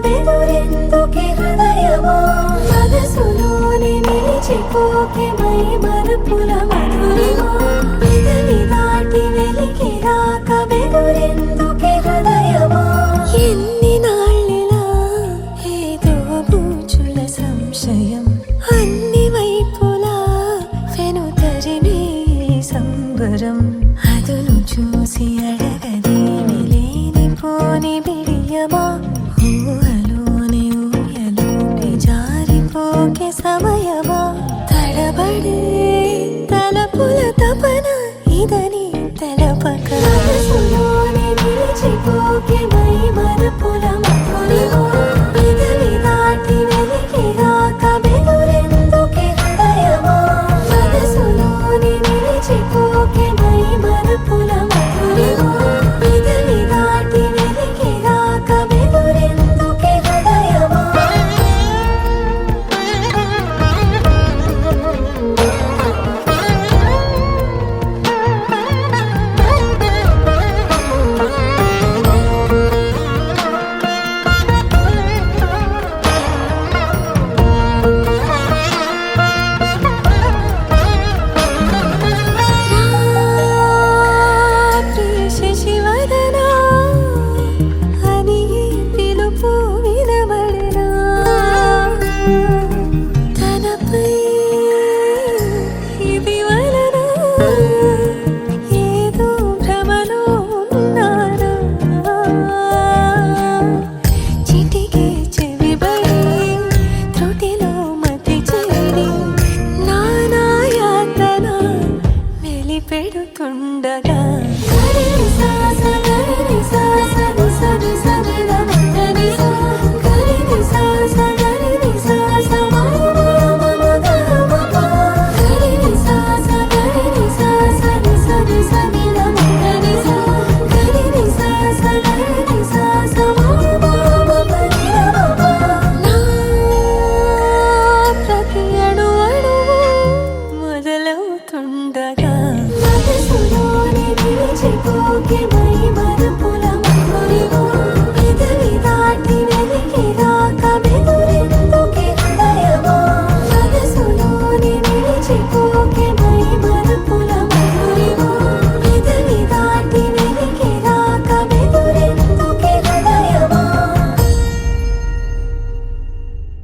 బెదురెందుకే హృదయమా మనసులోని నిలిచిపోకే మై మరుపుల మధురిమా పెదవి దాటి వెలికి రాక బెదురెందుకే హృదయమా ఎన్ని నాళ్ళిలా ఏదో బూచుల సంశయం అన్ని వైపులా వెనుతరినే సంబరం అదును చూసి అడగదేమి లేనిపోని బిడియమా ఊహలోని ఊయలోకి జారిపోకే సమయమా తడబడే తలపుల తపన ఇదని తెలపక